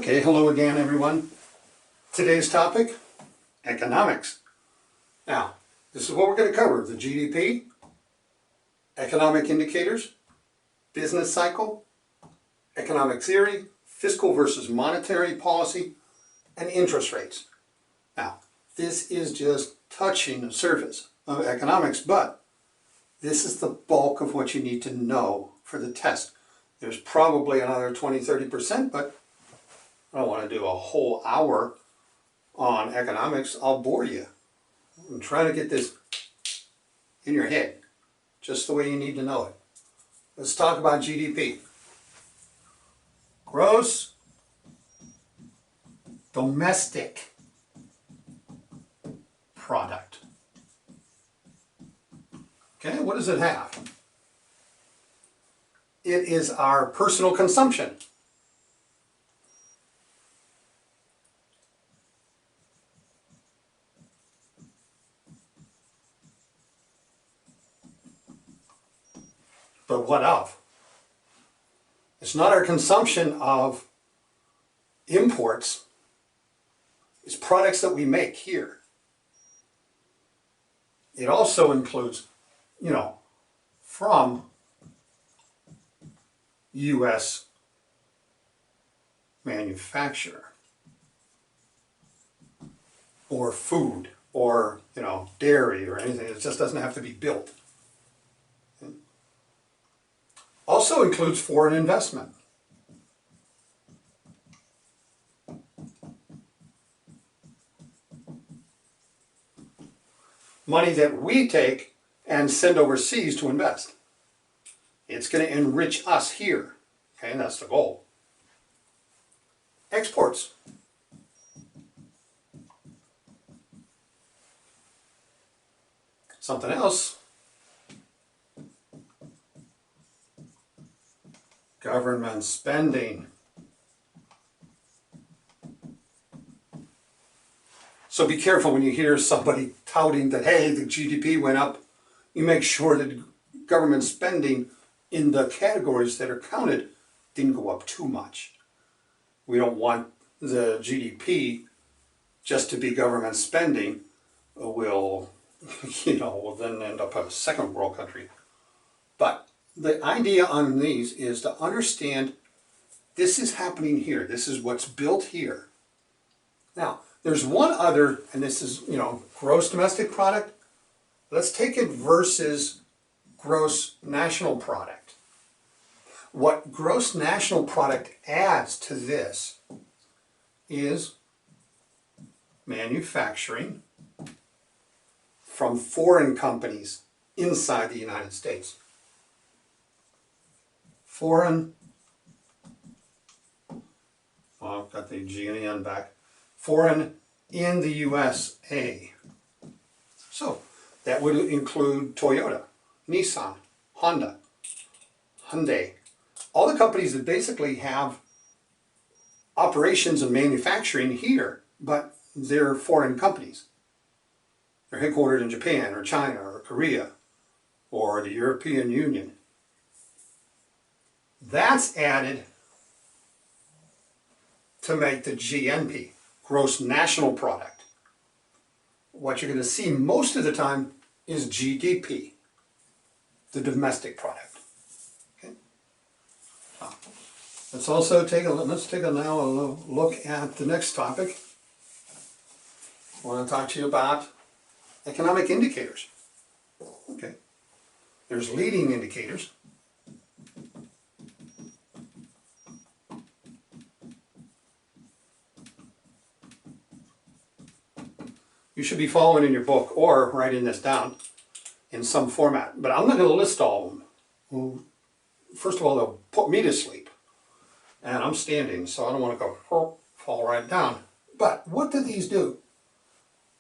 Okay, hello again everyone. Today's topic, economics. Now, this is what we're going to cover: the GDP, economic indicators, business cycle, economic theory, fiscal versus monetary policy, and interest rates. Now, this is just touching the surface of economics, but this is the bulk of what you need to know for the test. There's probably another 20-30%, but I don't want to do a whole hour on economics. I'll bore you. I'm trying to get this in your head, just the way you need to know it. Let's talk about GDP. Gross domestic product. Okay, what does it have? It is our personal consumption. But what of? It's not our consumption of imports. It's products that we make here. It also includes, from U.S. manufacturer, or food, or, dairy, or anything. It just doesn't have to be built. Also includes foreign investment. Money that we take and send overseas to invest. It's going to enrich us here. Okay, and that's the goal. Exports. Something else. Government spending. So be careful when you hear somebody touting that, hey, the GDP went up. You make sure that government spending in the categories that are counted didn't go up too much. We don't want the GDP just to be government spending. We'll then end up a second world country. But the idea on these is to understand this is happening here. This is what's built here. Now, there's one other, and this is, gross domestic product. Let's take it versus gross national product. What gross national product adds to this is manufacturing from foreign companies inside the United States. Foreign, well, I've got the G and the N back. Foreign in the USA. So that would include Toyota, Nissan, Honda, Hyundai. All the companies that basically have operations and manufacturing here, but they're foreign companies. They're headquartered in Japan or China or Korea or the European Union. That's added to make the GNP, gross national product. What you're going to see most of the time is GDP, the domestic product. Okay. Let's also take a look at the next topic. I want to talk to you about economic indicators. Okay. There's leading indicators. You should be following in your book or writing this down in some format. But I'm not going to list all of them. Well, first of all, they'll put me to sleep. And I'm standing, so I don't want to go fall right down. But what do these do?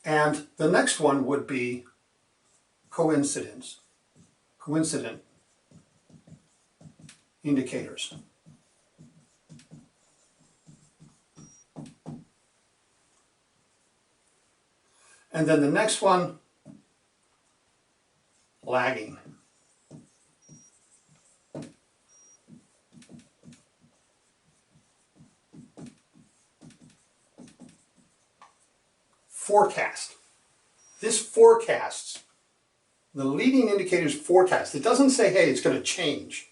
And the next one would be coincident indicators. And then the next one, lagging. forecast. This forecasts, the leading indicators forecast. It doesn't say, hey, it's going to change.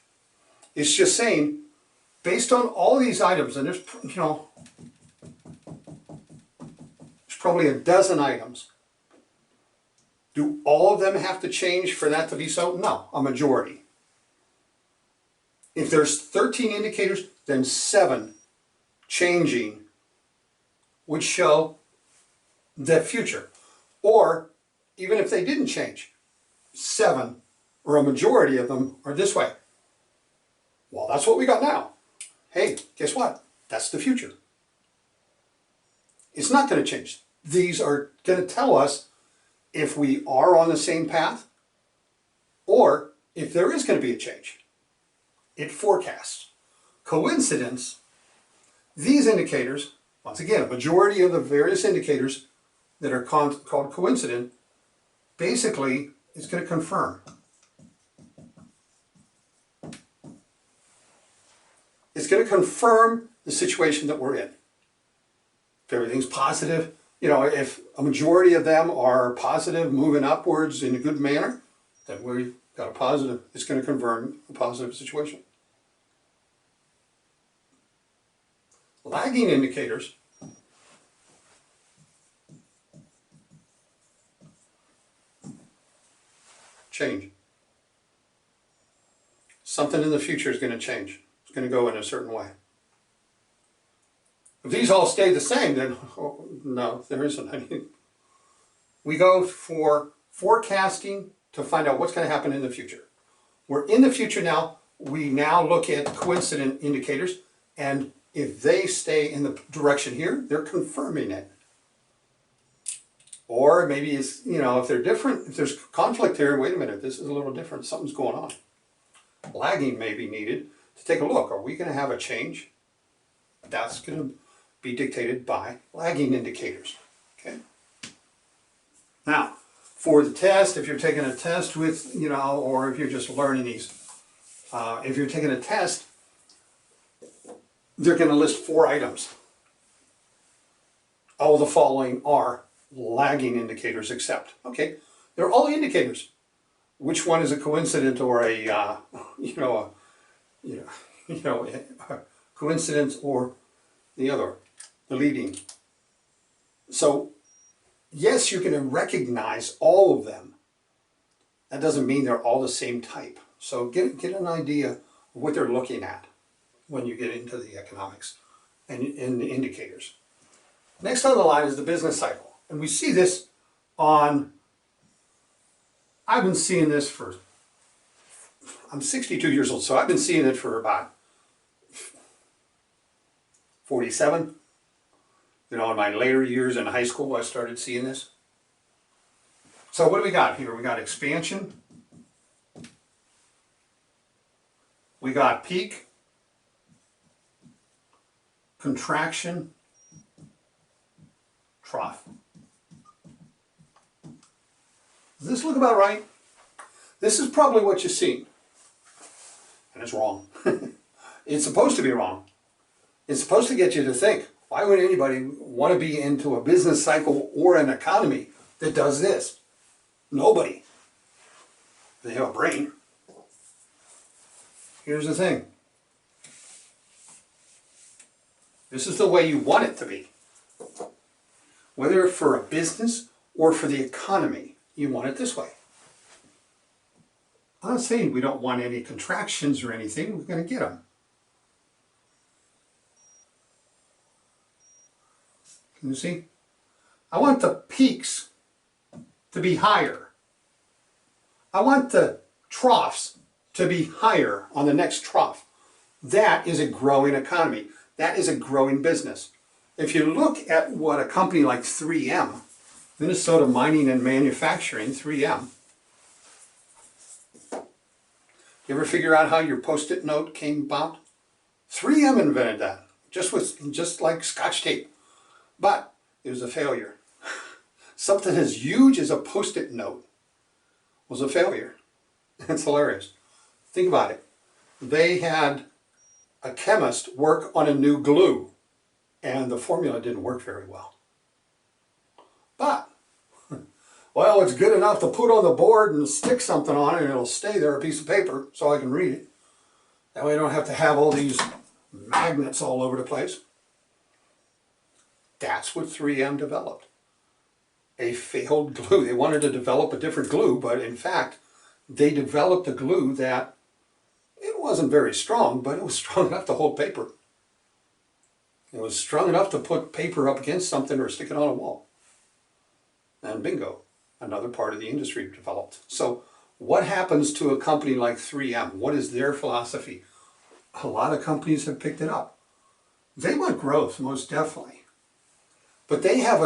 It's just saying, based on all these items, and there's, there's probably a dozen items. Do all of them have to change for that to be so? No, a majority. If there's 13 indicators, then 7 changing would show the future. Or even if they didn't change, 7 or a majority of them are this way. Well, that's what we got now. Hey, guess what? That's the future. It's not going to change. These are going to tell us if we are on the same path or if there is going to be a change. It forecasts. Coincidence, these indicators, once again, a majority of the various indicators that are called coincident, basically is going to confirm. It's going to confirm the situation that we're in. If everything's positive, if a majority of them are positive, moving upwards in a good manner, then we've got a positive. It's going to confirm a positive situation. Lagging indicators change. Something in the future is going to change. It's going to go in a certain way. If these all stay the same, then no, there isn't any. We go for forecasting to find out what's going to happen in the future. We're in the future now. We now look at coincident indicators, and if they stay in the direction here, they're confirming it. Or maybe it's, if they're different, if there's conflict here, wait a minute, this is a little different, something's going on. Lagging may be needed to take a look. Are we going to have a change? That's going to be dictated by lagging indicators. Okay. Now, for the test, if you're taking a test with, or if you're just learning these, if you're taking a test, they're going to list 4 items. All the following are lagging indicators except. Okay, they're all indicators. Which one is a coincidence or a coincidence or the other, the leading. So yes, you can recognize all of them. That doesn't mean they're all the same type. So get an idea of what they're looking at when you get into the economics and the indicators. Next on the line is the business cycle. And we see this I've been seeing this I'm 62 years old, so I've been seeing it for about 47. In my later years in high school, I started seeing this. So what do we got here? We got expansion. We got peak. Contraction. Trough. Does this look about right? This is probably what you've seen. And it's wrong. It's supposed to be wrong. It's supposed to get you to think, why would anybody want to be into a business cycle or an economy that does this? Nobody. They have a brain. Here's the thing. This is the way you want it to be. Whether for a business or for the economy, you want it this way. I'm not saying we don't want any contractions or anything. We're going to get them. Can you see? I want the peaks to be higher. I want the troughs to be higher on the next trough. That is a growing economy. That is a growing business. If you look at what a company like 3M, Minnesota Mining and Manufacturing, 3M, you ever figure out how your Post-it note came about? 3M invented that, just like Scotch tape. But it was a failure. Something as huge as a Post-it note was a failure. It's hilarious. Think about it. They had a chemist work on a new glue, and the formula didn't work very well. But Well, it's good enough to put on the board and stick something on it and it'll stay there, a piece of paper, so I can read it. That way I don't have to have all these magnets all over the place. That's what 3M developed. A failed glue. They wanted to develop a different glue, but in fact, they developed a glue that it wasn't very strong, but it was strong enough to hold paper. It was strong enough to put paper up against something or stick it on a wall. And bingo, another part of the industry developed. So what happens to a company like 3M? What is their philosophy? A lot of companies have picked it up. They want growth, most definitely. But they have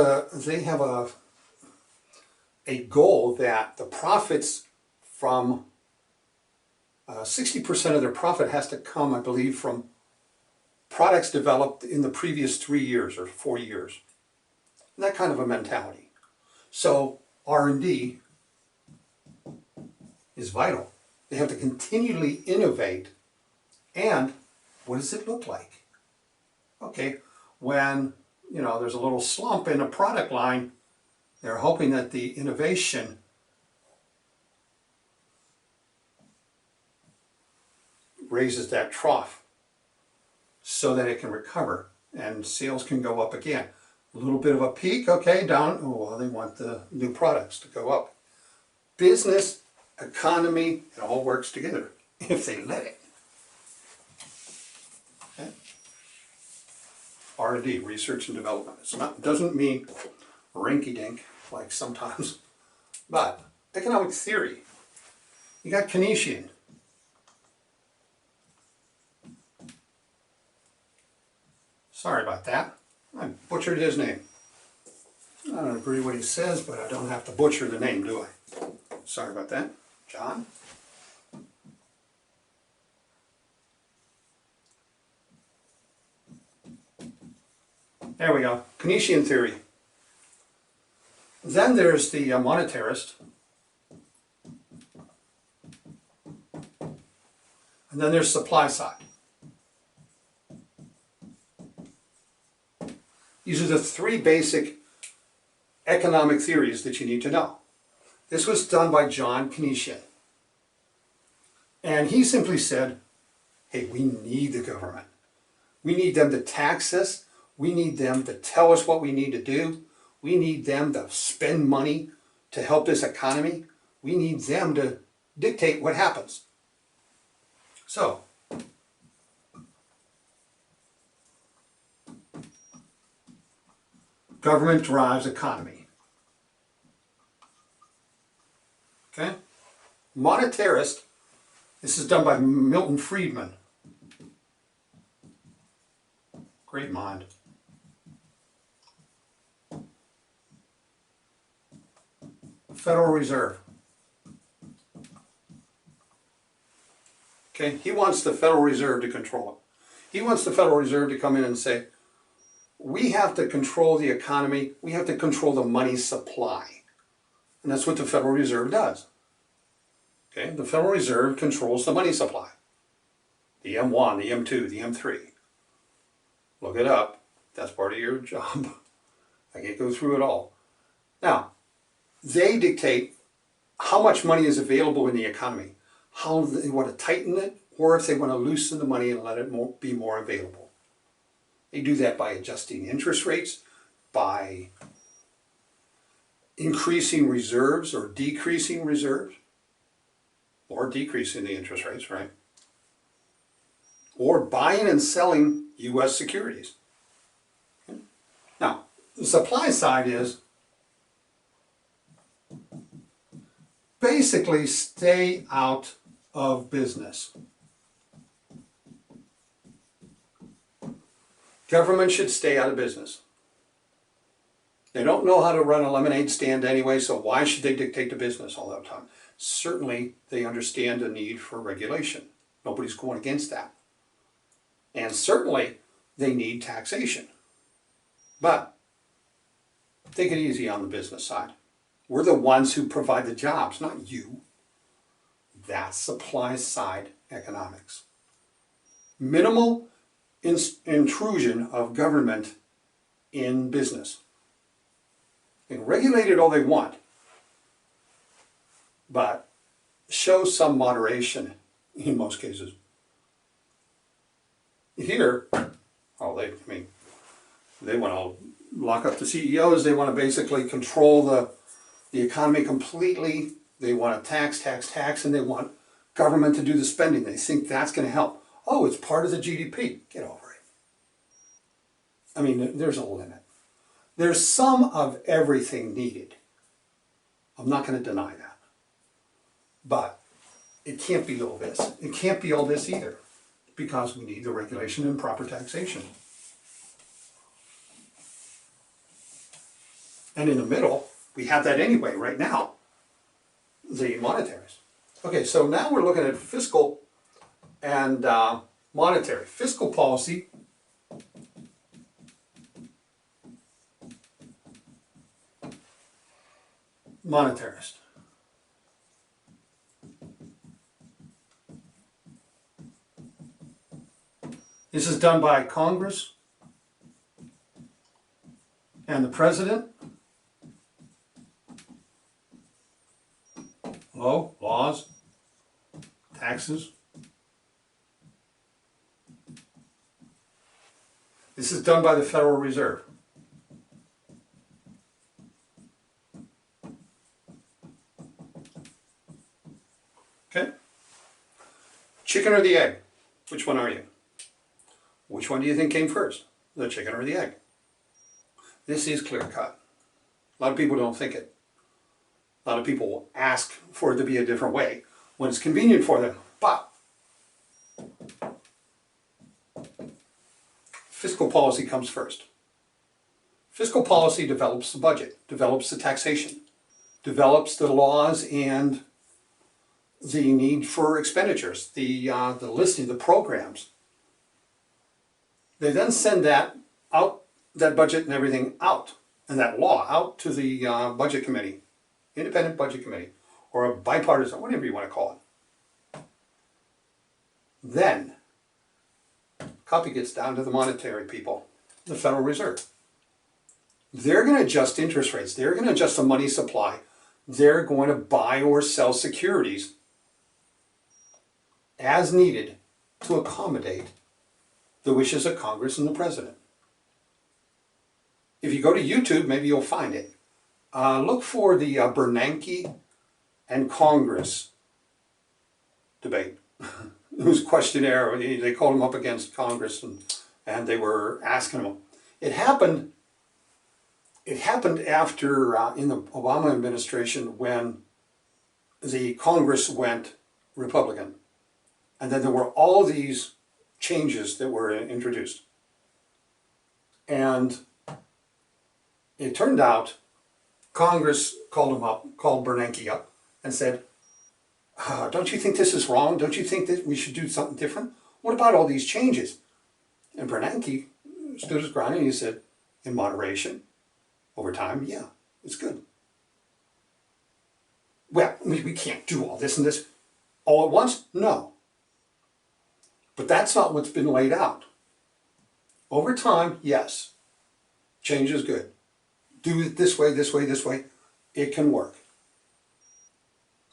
a goal that the profits from 60% of their profit has to come, I believe, from products developed in the previous 3 years or 4 years. That kind of a mentality. So R&D is vital. They have to continually innovate. And what does it look like? Okay, when there's a little slump in a product line, they're hoping that the innovation raises that trough so that it can recover and sales can go up again. A little bit of a peak, okay, down. Oh, well, they want the new products to go up. Business, economy, it all works together if they let it. Okay? R&D, research and development. It doesn't mean rinky-dink like sometimes, but economic theory. You got Keynesian. Sorry about that. I butchered his name. I don't agree with what he says, but I don't have to butcher the name, do I? Sorry about that. John? There we go. Keynesian theory. Then there's the monetarist. And then there's supply side. These are the three basic economic theories that you need to know. This was done by John Keynesian. And he simply said, hey, we need the government. We need them to tax us. We need them to tell us what we need to do. We need them to spend money to help this economy. We need them to dictate what happens. So, government drives economy. Okay? Monetarist, this is done by Milton Friedman. Great mind. Federal Reserve. Okay, he wants the Federal Reserve to control it. He wants the Federal Reserve to come in and say, we have to control the economy, we have to control the money supply. And that's what the Federal Reserve does. Okay, the Federal Reserve controls the money supply. The M1, the M2, the M3. Look it up. That's part of your job. I can't go through it all. Now, they dictate how much money is available in the economy, how they want to tighten it, or if they want to loosen the money and let it be more available. They do that by adjusting interest rates, by increasing reserves or decreasing reserves, or decreasing the interest rates, right? Or buying and selling U.S. securities. Okay? Now, the supply side is basically stay out of business. Government should stay out of business. They don't know how to run a lemonade stand anyway, so why should they dictate the business all the time? Certainly, they understand the need for regulation. Nobody's going against that. And certainly, they need taxation. But take it easy on the business side. We're the ones who provide the jobs, not you. That's supply side economics. Minimal intrusion of government in business. They can regulate it all they want, but show some moderation in most cases. Here, oh, they want to lock up the CEOs. They want to basically control the economy completely. They want to tax, and they want government to do the spending. They think that's going to help. Oh, it's part of the GDP. Get over it. I mean, there's a limit. There's some of everything needed. I'm not going to deny that. But it can't be all this. It can't be all this either, because we need the regulation and proper taxation. And in the middle, we have that anyway right now, the monetaries. Okay, so now we're looking at fiscal and monetary. Fiscal policy, monetarist. This is done by Congress and the President. Laws, taxes. This is done by the Federal Reserve. Okay? Chicken or the egg? Which one are you? Which one do you think came first? The chicken or the egg? This is clear cut. A lot of people don't think it. A lot of people will ask for it to be a different way when it's convenient for them. But fiscal policy comes first. Fiscal policy develops the budget, develops the taxation, develops the laws and the need for expenditures, the listing, the programs. They then send that out, that budget and everything out, and that law out to the budget committee, independent budget committee, or a bipartisan, whatever you want to call it. Then, copy gets down to the monetary people, the Federal Reserve. They're going to adjust interest rates. They're going to adjust the money supply. They're going to buy or sell securities as needed to accommodate the wishes of Congress and the President. If you go to YouTube, maybe you'll find it. Look for the Bernanke and Congress debate. It was a questionnaire. They called him up against Congress, and they were asking him. It happened after, in the Obama administration, when the Congress went Republican. And then there were all these changes that were introduced. And it turned out Congress called Bernanke up and said, don't you think this is wrong? Don't you think that we should do something different? What about all these changes? And Bernanke stood his ground and he said, in moderation, over time, yeah, it's good. Well, we can't do all this and this all at once? No. But that's not what's been laid out. Over time, yes, change is good. Do it this way, this way, this way. It can work.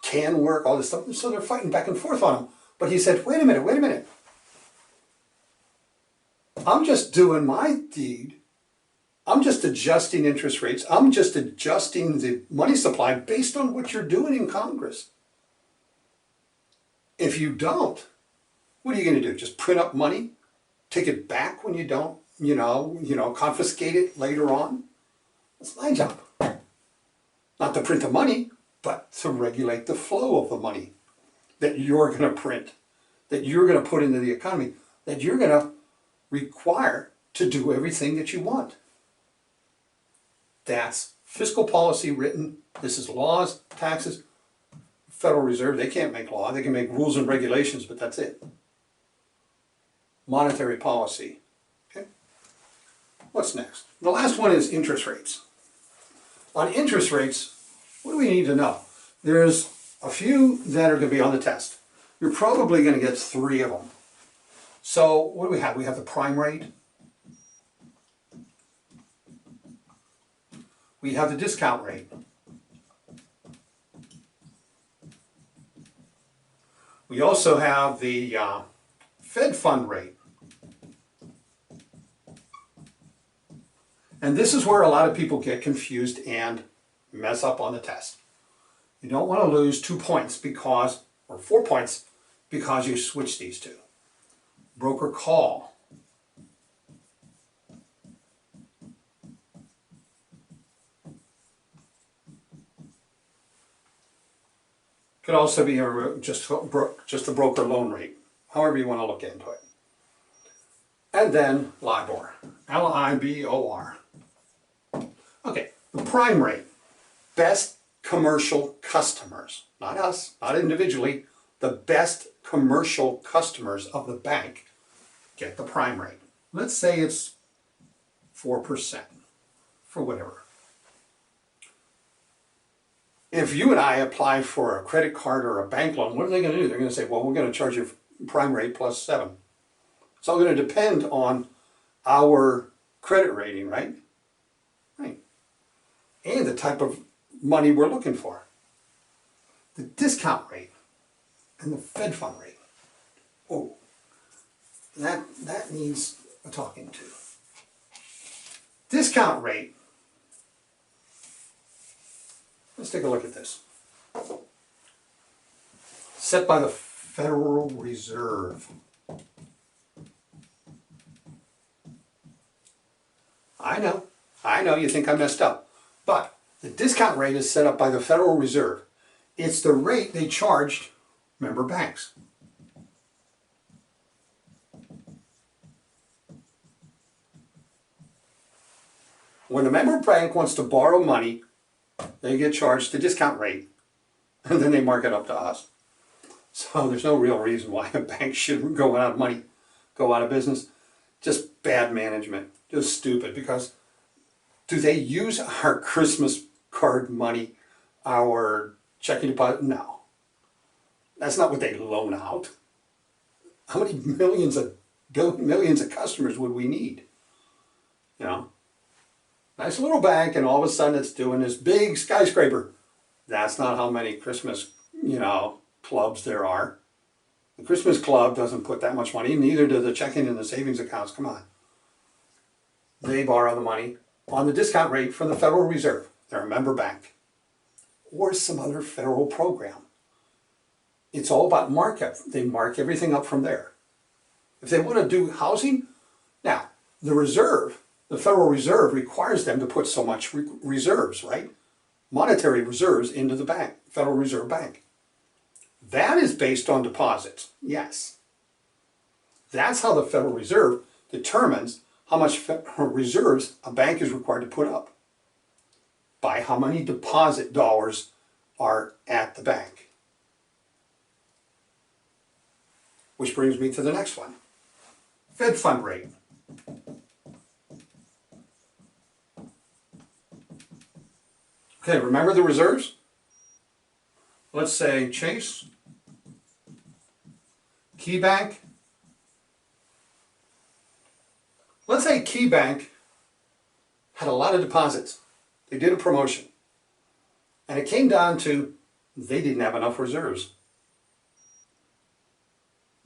Can work, all this stuff. So they're fighting back and forth on him. But he said, wait a minute. I'm just doing my deed. I'm just adjusting interest rates. I'm just adjusting the money supply based on what you're doing in Congress. If you don't, what are you going to do? Just print up money? Take it back when you don't, confiscate it later on? That's my job. Not to print the money, but to regulate the flow of the money that you're going to print, that you're going to put into the economy, that you're going to require to do everything that you want. That's fiscal policy written. This is laws, taxes. Federal Reserve, they can't make law. They can make rules and regulations, but that's it. Monetary policy. Okay. What's next? The last one is interest rates. On interest rates, what do we need to know? There's a few that are going to be on the test. You're probably going to get 3 of them. So what do we have? We have the prime rate. We have the discount rate. We also have the Fed fund rate. And this is where a lot of people get confused and mess up on the test. You don't want to lose 2 points because, or 4 points, because you switch these two. Broker call. Could also be just a broker loan rate, however you want to look into it. And then LIBOR, L-I-B-O-R. Okay, the prime rate, best commercial customers, not us, not individually, the best commercial customers of the bank get the prime rate. Let's say it's 4% for whatever. If you and I apply for a credit card or a bank loan, what are they going to do? They're going to say, well, we're going to charge you prime rate plus 7. It's all going to depend on our credit rating, right? Right. And the type of money we're looking for. The discount rate and the Fed fund rate. Oh, that needs a talking to. Discount rate. Let's take a look at this. Set by the Federal Reserve. I know you think I messed up, but the discount rate is set up by the Federal Reserve. It's the rate they charged member banks. When a member bank wants to borrow money, they get charged the discount rate, and then they mark it up to us. So there's no real reason why a bank should go out of money, go out of business. Just bad management, just stupid. Because do they use our Christmas card money, our checking deposit? No. That's not what they loan out. How many millions of customers would we need? You know? Nice little bank, and all of a sudden it's doing this big skyscraper. That's not how many Christmas, clubs there are. The Christmas club doesn't put that much money, neither do the checking and the savings accounts. Come on. They borrow the money on the discount rate from the Federal Reserve. They're a member bank. Or some other federal program. It's all about markup. They mark everything up from there. If they want to do housing, now, the Federal Reserve requires them to put so much reserves, right? Monetary reserves into the bank, Federal Reserve Bank. That is based on deposits, yes. That's how the Federal Reserve determines how much reserves a bank is required to put up. By how many deposit dollars are at the bank. Which brings me to the next one. Fed fund rate. Okay, remember the reserves? Let's say Chase, KeyBank. Let's say KeyBank had a lot of deposits. They did a promotion. And it came down to they didn't have enough reserves.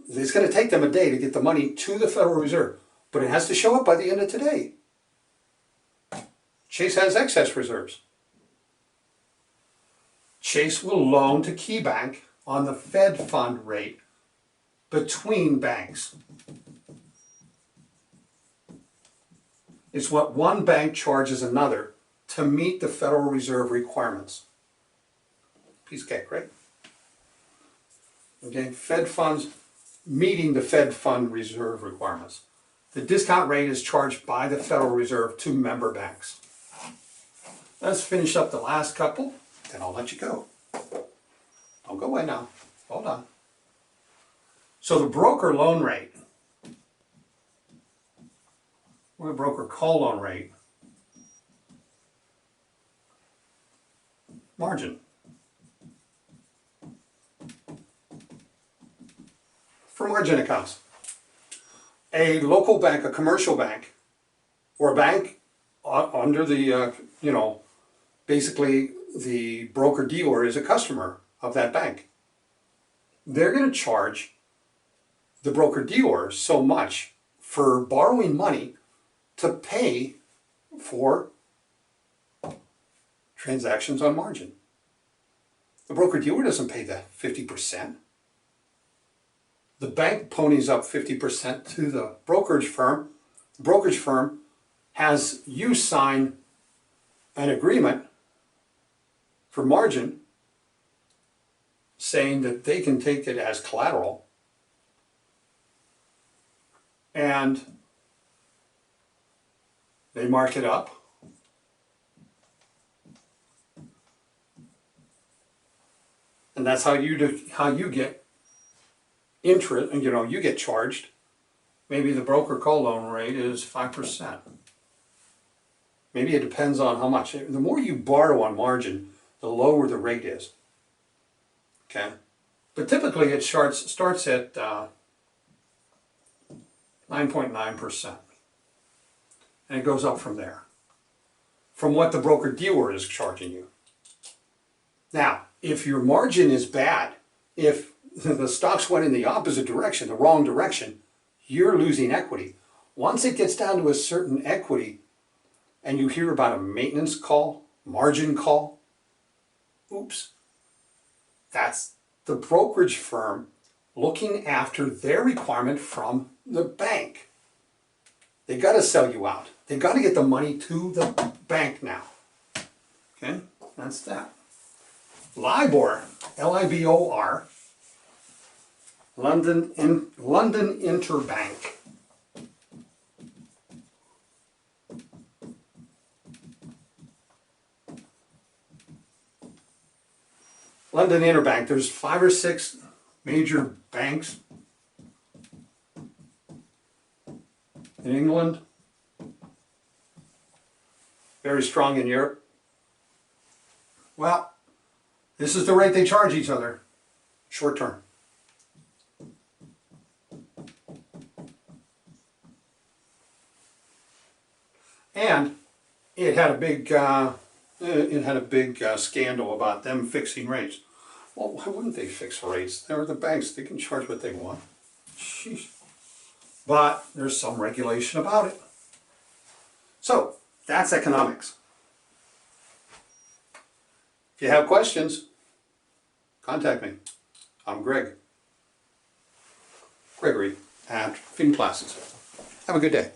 It's going to take them a day to get the money to the Federal Reserve, but it has to show up by the end of today. Chase has excess reserves. Chase will loan to KeyBank on the Fed fund rate between banks. It's what one bank charges another to meet the Federal Reserve requirements. Piece of cake, right? Okay, Fed funds meeting the Fed fund reserve requirements. The discount rate is charged by the Federal Reserve to member banks. Let's finish up the last couple, then I'll let you go. Don't go away now. Hold on. So the broker loan rate, or the broker call loan rate, margin. For margin accounts, a local bank, a commercial bank, or a bank under the, basically the broker-dealer is a customer of that bank. they're going to charge the broker-dealer so much for borrowing money to pay for transactions on margin. The broker-dealer doesn't pay that 50%. The bank ponies up 50% to the brokerage firm. The brokerage firm has you sign an agreement for margin saying that they can take it as collateral, and they mark it up. And that's how you get interest, and you get charged. Maybe the broker co-loan rate is 5%. Maybe it depends on how much. The more you borrow on margin, the lower the rate is. Okay? But typically it starts at 9.9%. And it goes up from there, from what the broker-dealer is charging you. Now, if your margin is bad, if the stocks went in the opposite direction, the wrong direction, you're losing equity. Once it gets down to a certain equity and you hear about a maintenance call, margin call, oops, that's the brokerage firm looking after their requirement from the bank. They got to sell you out. They got to get the money to the bank now. Okay, that's that. LIBOR, L-I-B-O-R, London Interbank. London Interbank, there's 5 or 6 major banks in England, very strong in Europe. Well, this is the rate they charge each other, short term. And it had a big scandal about them fixing rates. Well, why wouldn't they fix rates? They're the banks. They can charge what they want. Sheesh. But there's some regulation about it. So that's economics. If you have questions, contact me. I'm Gregory at FinClasses. Have a good day.